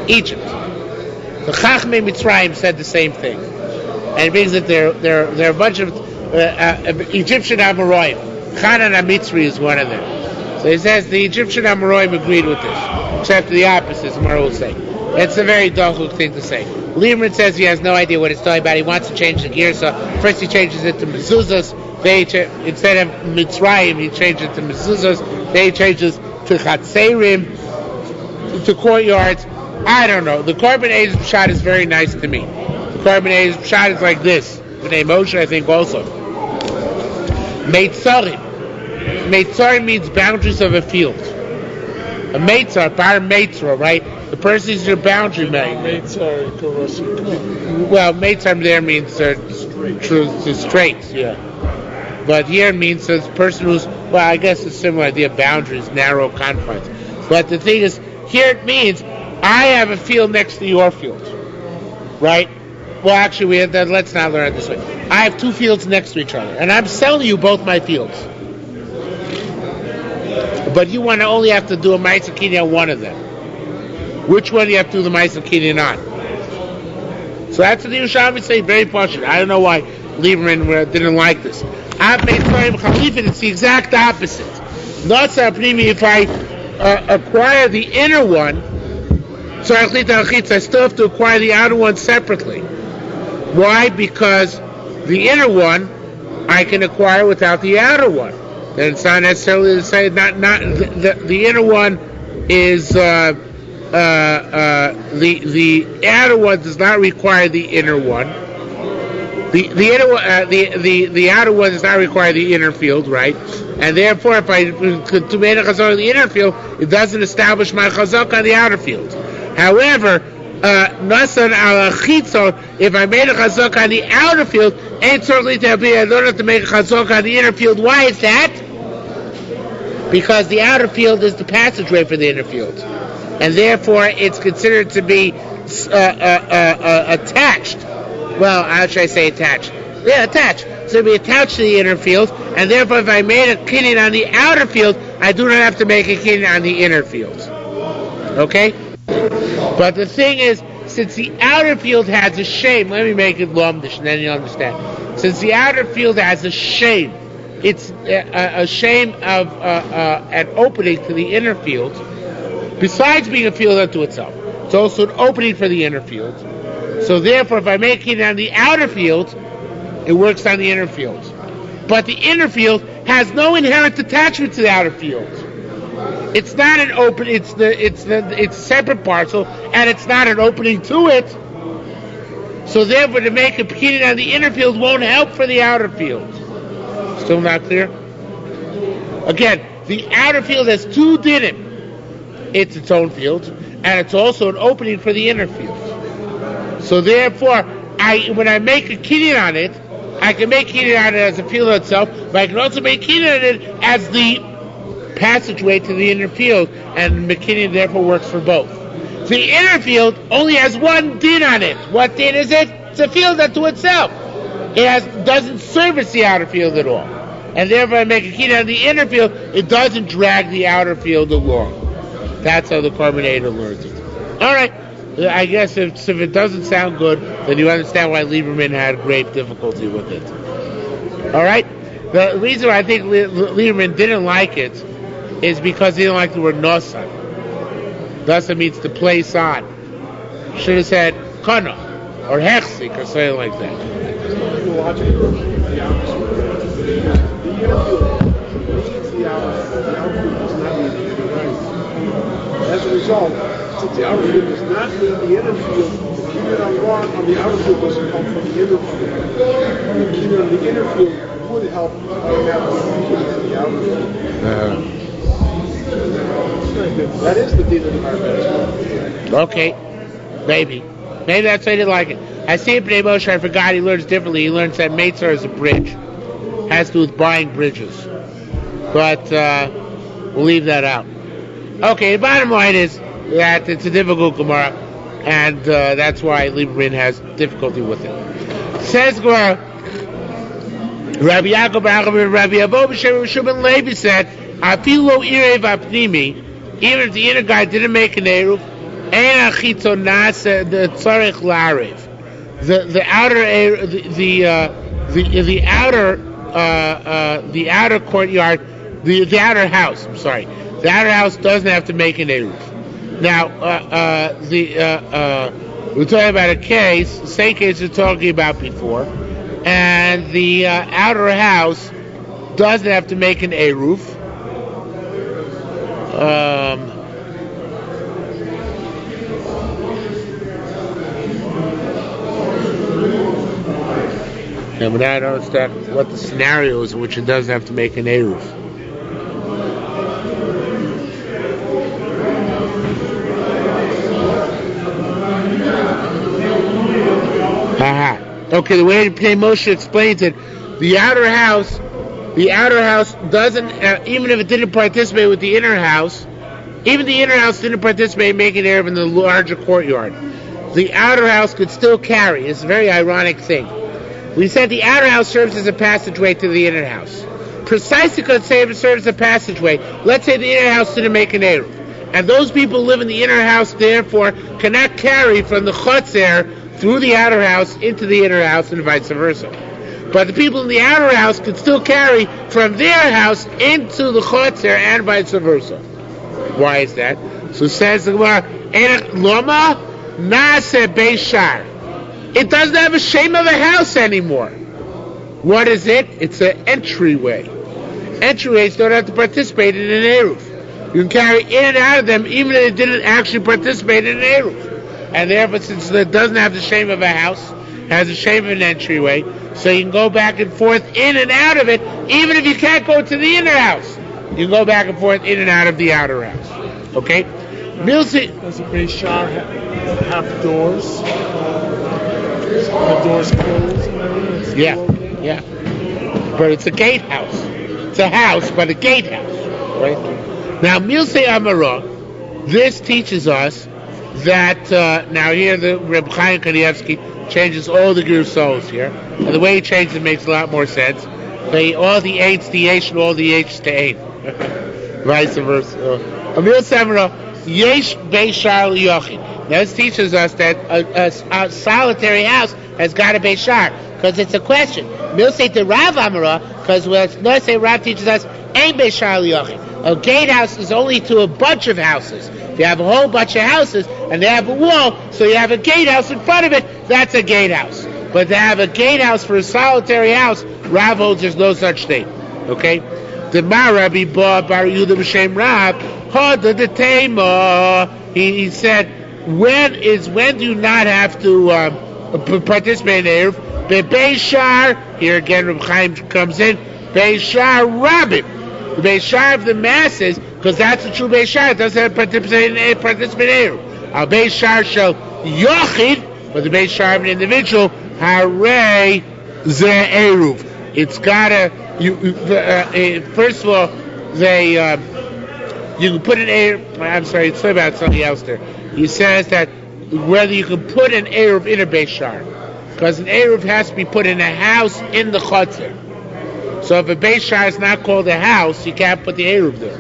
Egypt. The Chachmei Mitzrayim said the same thing, and it means that there are a bunch of Egyptian Amoraim. Chanan HaMitzri is one of them. So he says the Egyptian Amoraim agreed with this, except the opposite, Gemara will say. It's a very dachuk thing to say. Lieberman says he has no idea what it's talking about. He wants to change the gear, so first he changes it to mezuzahs. Instead of Mitzrayim, he changes it to mezuzahs. Then he changes to chatzerim, to courtyards. I don't know. The Korban Eiz Pshat is very nice to me. The Korban Eiz Pshat is like this. B'nai Moshe, I think, also. Meitzarim. Meitzarim means boundaries of a field. A meitzar, bar meitzar, right? The person is your boundary man. Well, meitzar there means straight, yeah. But here it means a person who's, well, I guess it's a similar idea, boundaries, narrow confines. But the thing is, here it means, I have a field next to your field, right? Well, actually, let's not learn it this way. I have two fields next to each other, and I'm selling you both my fields. But you want to only have to do a Ma'aser Kinyan on one of them. Which one do you have to do the Ma'aser Kinyan on? So that's what the Yerushalmi say, very partial. I don't know why Lieberman didn't like this. It's the exact opposite. If acquire the inner one, so I still have to acquire the outer one separately. Why? Because the inner one I can acquire without the outer one. Then it's not necessarily the same. The inner one is the outer one does not require the inner one. The outer one does not require the inner field, right? And therefore, if I to make a chazak on the inner field, it doesn't establish my chazak on the outer field. However, nasan al chitzon, if I made a chazak on the outer field, ain't certainly to be. I don't have to make a chazak on the inner field. Why is that? Because the outer field is the passageway for the inner field, and therefore it's considered to be attached. Well, how should I say attached? Yeah, attached. So it'll be attached to the inner field, and therefore if I made a kinyan on the outer field, I do not have to make a kinyan on the inner field. Okay? But the thing is, since the outer field has a shame, let me make it lomdish, and then you'll understand. Since the outer field has a shame, it's a shame of an opening to the inner field, besides being a field unto itself. It's also an opening for the inner field. So therefore, if I make it on the outer field, it works on the inner field. But the inner field has no inherent attachment to the outer field. It's not an open. It's a separate parcel, and it's not an opening to it. So therefore, to make a kinyan on the inner field won't help for the outer field. Still not clear? Again, the outer field has two dinim. It's its own field, and it's also an opening for the inner field. So therefore, when I make a kinyan on it, I can make kinyan on it as a field itself, but I can also make kinyan on it as the passageway to the inner field, and the kinyan therefore works for both. The inner field only has one din on it. What din is it? It's a field unto itself. It doesn't service the outer field at all. And therefore, I make a kinyan on the inner field, it doesn't drag the outer field along. That's how the Carbonator learns it. All right. I guess if it doesn't sound good, then you understand why Lieberman had great difficulty with it. All right? The reason why I think Lieberman didn't like it is because he didn't like the word nosan. Nosan means to place on. Should have said kana or hechsik or something like that. As a result, since the outer field does not need the inner field, the kinyan on the outer field doesn't come from the inner field. The kinyan on the inner field would help automatically the outer field. That is the din of the Carbonator. Okay, maybe that's why he didn't like it. I see it Bnei Moshe. I forgot he learns differently. He learns that Meitzar is a bridge, has to do with buying bridges, but we'll leave that out. Okay, the bottom line is that it's a difficult Gemara, and that's why Lieberman has difficulty with it. Says Gemara, Rabbi Yaakov Rabbi Abo B'Shem Rishubin Levi said, "Afilo irev apnimi, even if the inner guy didn't make an eruv, ein achitzon nasa the tzarich la'arev, the outer courtyard, the outer house. I'm sorry." The outer house doesn't have to make an eruv. Now, we're talking about a case, the same case we're talking about before, and the outer house doesn't have to make an eruv. And now I don't understand what the scenario is in which it doesn't have to make an eruv. Okay, the way Pnei Moshe explains it, the outer house doesn't, even if it didn't participate with the inner house, even the inner house didn't participate in making eruv in the larger courtyard. The outer house could still carry. It's a very ironic thing. We said the outer house serves as a passageway to the inner house. Precisely because it serves as a passageway, let's say the inner house didn't make an eruv, and those people who live in the inner house therefore cannot carry from the chotzer through the outer house into the inner house and vice versa. But the people in the outer house could still carry from their house into the chotzer and vice versa. Why is that? So says the Gemara, Loma Nase Beishar. It doesn't have a shame of a house anymore. What is it? It's an entryway. Entryways don't have to participate in an Eruv. You can carry in and out of them even if it didn't actually participate in an Eruv. And therefore, since it doesn't have the shame of a house, has the shame of an entryway, so you can go back and forth in and out of it, even if you can't go to the inner house. You can go back and forth in and out of the outer house. Okay? Milsi. Does a Beishar have doors? The doors closed and everything? Yeah. But it's a gatehouse. It's a house, but a gatehouse. Right? Now, Milsi Amara, this teaches us that, now here the Reb Chaim Kanievsky changes all the Gerusos here. And the way he changes it makes a lot more sense. All the H's to H and all the H's to A. Vice versa. Milsi Amara, Yesh Beishar Yochid. Now this teaches us that a solitary house has got a Beishar. Because it's a question. Milsi to Rav Amara, because let's say Rav teaches us, Ein Beishar Yochid. A gatehouse is only to a bunch of houses. If you have a whole bunch of houses and they have a wall, so you have a gatehouse in front of it, that's a gatehouse. But to have a gatehouse for a solitary house, Rav holds there's no such thing. Okay? The Marabi Bar Yehuda B'Shem Rav, Hoda the Tema. He said, when do you not have to participate in Eruv? Beishar, here again Reb Chaim comes in, Beishar Rabbim. The Beishar of the masses, because that's the true Beishar, it doesn't participate in Eruv. Al Beishar shall Yochid, but the Beishar of an individual, Hare Ze Eruv. It's gotta, first of all, you can put an Eruv, I'm sorry, it's about something else there. He says that whether you can put an Eruv in a Beishar, because an Eruv has to be put in a house in the Chotzer. So if a Beishar is not called a house, you can't put the Eruv there.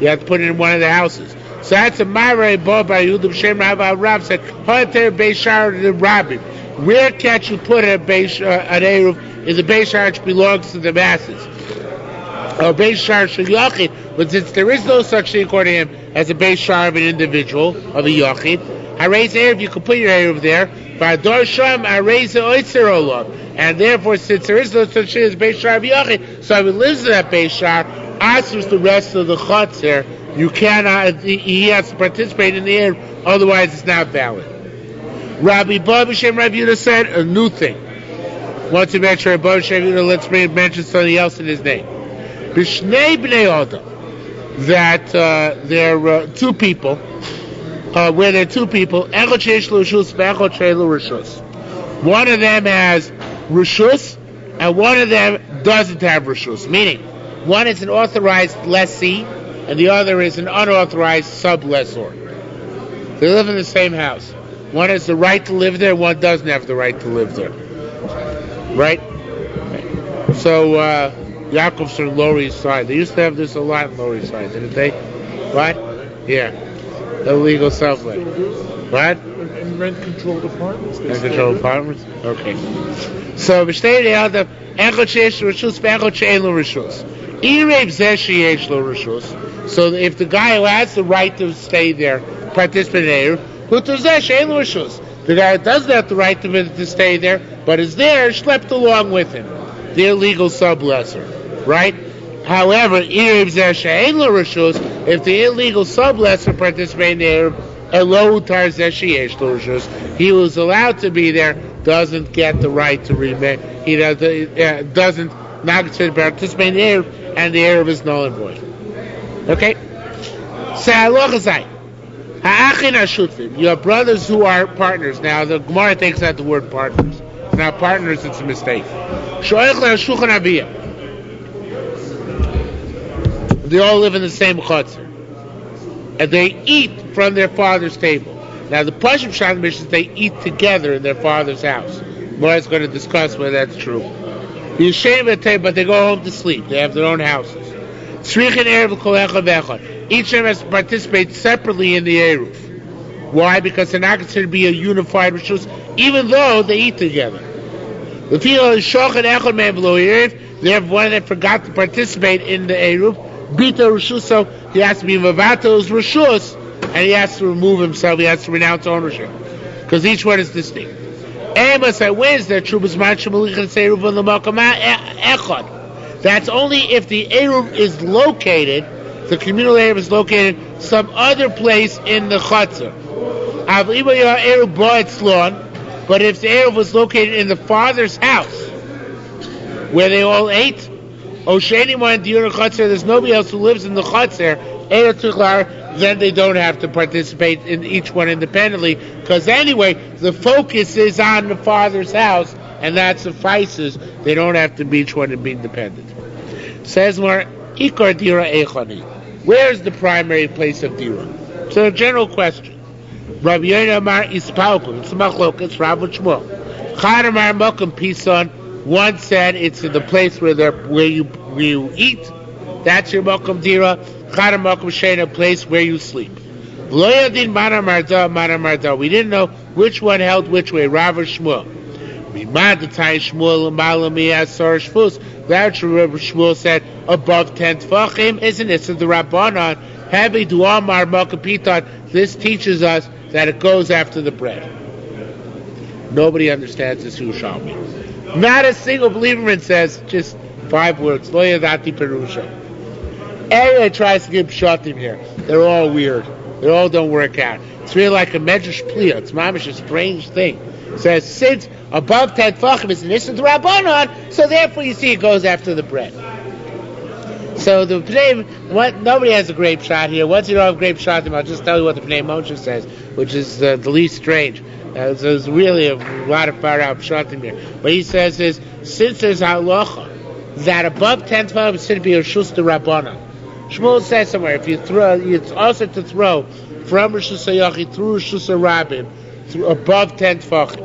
You have to put it in one of the houses. So that's a Ma'arei Bo Bar Yehuda B'Shem Rav said, Hoter Beishar the Rabbim. Where can't you put an Eruv in the Beishar which belongs to the masses? Or Beishar Shel Yochid, but since there is no such thing according to him as a Beishar of an individual, of a Yochid, Harez Eruv, you can put your Eruv there. And therefore, since there is no such thing as Beishar of Yochid, so if he lives in that Beishar, as with the rest of the Chotzer, you cannot, he has to participate in the Eruv, otherwise it's not valid. Rabbi Rabbi Yehuda said a new thing. Once you mention Rabbi Yehuda, let's mention something else in his name. Bishnei Bnei Adam, that there are two people, where there are two people, one of them has Rishus, and one of them doesn't have Rishus. Meaning, one is an authorized lessee, and the other is an unauthorized sublessor. They live in the same house. One has the right to live there, one doesn't have the right to live there. Right? So, Yaakov's on Lower East Side. They used to have this a lot in Lower East Side, didn't they? What? Yeah. Illegal sublet. What? And rent-controlled apartments. Rent-controlled apartments? Okay. So, B'shtei De'adam, Echot sheyesh lo rishus, Echot she'en lo rishus. Irev zeh sheyesh lo rishus. So, if the guy who has the right to stay there, participate in Eruv, Hutu zeh she'en lo rishus. The guy who doesn't have the right to stay there, but is there, schlepped along with him. The illegal sublessor. Right? However, if the illegal sublessor participates in the Eruv, he was allowed to be there, doesn't get the right to remain. He doesn't not participate in the Eruv, and the Eruv is null and void. Okay? Your brothers who are partners. Now, the Gemara takes out the word partners. It's not partners, it's a mistake. They all live in the same chutzner, and they eat from their father's table. Now, the Pashim Shad Mishnah is they eat together in their father's house. Gemara is going to discuss whether that's true. But they go home to sleep. They have their own houses. Each of them has to participate separately in the Eruv. Why? Because they're not considered to be a unified rishus, even though they eat together. Therefore, one of them forgot to participate in the Eruv. Bita Rishuso, he has to be Mavatos Rishus, and he has to remove himself, he has to renounce ownership. Because each one is distinct. Amos, I wins that Trubas Manchim Malichan Seruv on the Makama Echad. That's only if the Eruv is located, the communal Eruv is located some other place in the Chatzar. But if the Eruv was located in the father's house, where they all ate, there's nobody else who lives in the Chatzar, then they don't have to participate in each one independently, because anyway, the focus is on the father's house, and that suffices. They don't have to be each one and be independent. Says more, Ikar Dira Echani. Where is the primary place of Dira? So a general question. Rabbi Yonah Amar Ispalkum. It's Machlokas, Rav Shmuel. Chad Amar Mokum Pison. One said it's in the place where you eat. That's your Mokum Dira. Chad Amar Mokum Shein, a place where you sleep. Lo Yadin Mana Marda. We didn't know which one held which way. Rav or Shmuel. Mimad the time Shmuel Malami Asar Shfus. That's what Rabbi Shmuel said. Above 10 tefachim, isn't it? So the Rabbanon, Heavy Duamar Mokapiton. This teaches us that it goes after the bread. Nobody understands this Yerushalmi. Not a single believer says just 5 words. Lo yadati perusha. Everyone tries to give pshatim here. They're all weird. They all don't work out. It's really like a medrash pliya. It's mamish a strange thing. It says since above 10 tefachim is an issue to Rabbanon, so therefore you see it goes after the bread. So the Pnei, nobody has a grape shot here. Once you don't have grape shot, I'll just tell you what the Pnei Moshe says, which is the least strange. There's really a lot of far out shot in here. What he says is, since there's halacha that above 10 tefachim is to be a shus to Rabbanon. Shmuel says somewhere, if you throw, it's also to throw from Rosh Hashanah through Rosh Hashanah above 10 tefachim.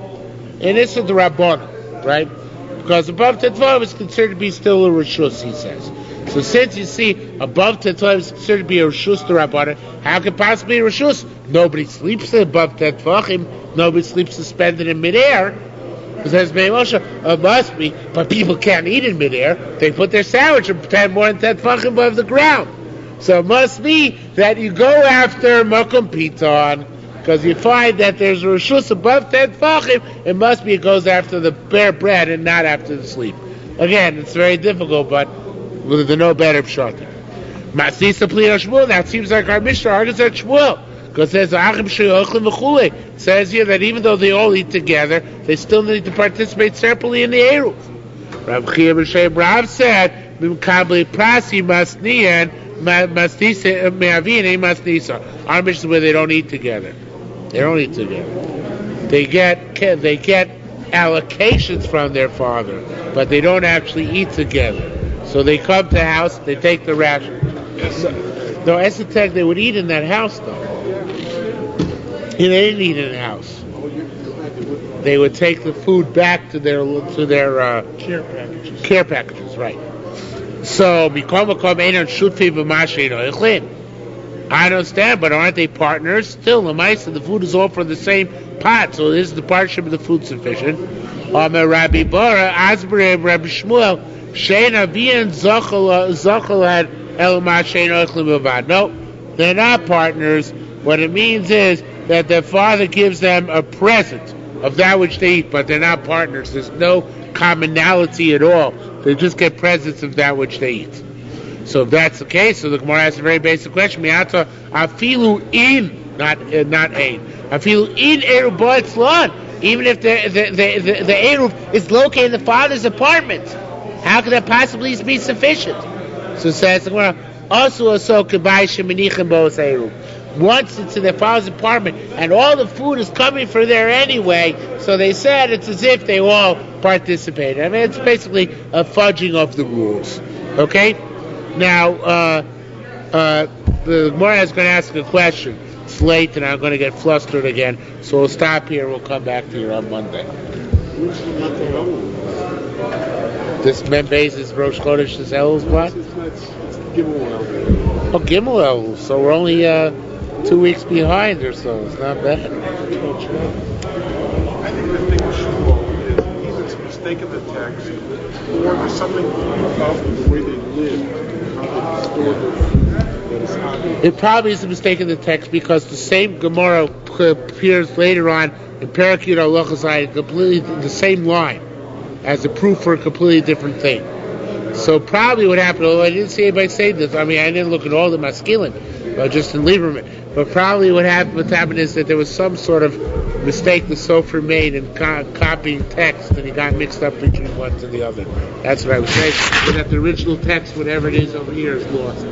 And this is the Rabbanon, right? Because above 10 tefachim is considered to be still a rishus, he says. So since you see above 10 tefachim is considered to be a rishus to Rabbanon, how could possibly be a rishus? Nobody sleeps above 10 tefachim. Nobody sleeps suspended in midair. Because as Moshe, it must be, but people can't eat in midair. They put their sandwich and pretend more than 10 tefachim above the ground. So it must be that you go after Mokum Piton, because you find that there's a rishus above 10 tefachim, it must be it goes after the bare bread and not after the sleep. Again, it's very difficult, but with the no better pshat. Masisa Plina Shmuel, that seems like our Mishnah argues at Shmuel. Because it says here that even though they all eat together, they still need to participate separately in the Eruv. Rav Chia B'Shem Rav said, our Mishnah is where they don't eat together. They don't eat together. They get allocations from their father, but they don't actually eat together. So they come to the house, they take the ration. No, Esotek, they would eat in that house though. They didn't eat in the house. They would take the food back to their care packages, right? So I understand, but aren't they partners? Still, the mice and the food is all from the same pot, so is the partnership of the food sufficient? Rabbi Bara, Asbri, Rabbi Shmuel, Sheina Bian Zochel had Elma Sheina Ochlim. No, they're not partners. What it means is that their father gives them a present of that which they eat, but they're not partners. There's no commonality at all. They just get presents of that which they eat. So if that's the case, so the Gemara asks a very basic question. Miata afilu in, not ein. Afilu in eruv ba'etzlan. Even if the eruv is located in the father's apartment, how could that possibly be sufficient? So it says the Gemara also k'bay shemenichim bo'os eruv. Once it's in their father's apartment, and all the food is coming from there anyway, so they said it's as if they all participated. I mean, it's basically a fudging of the rules. Okay? Now, the Gemara is going to ask a question. It's late, and I'm going to get flustered again, so we'll stop here. We'll come back to you on Monday. This Membez is Rosh Chodesh is Elul's what? It's Gimel Elul. Oh, Gimel Elul. So we're only 2 weeks behind or so. It's not bad. I think the thing with Shmuel is either it's a mistake of the text or there's something about the way they live how they stored their food. That is how they. It probably is a mistake in the text because the same Gemara appears later on in Parakut al-Lachazai, completely the same line as a proof for a completely different thing. So probably what happened, although I didn't see anybody say this, I mean I didn't look at all the Maskilin, just in Lieberman, but probably what happened is that there was some sort of mistake the Sofer made in copying text and he got mixed up between one to the other. That's what I was saying, and that the original text, whatever it is over here, is lost.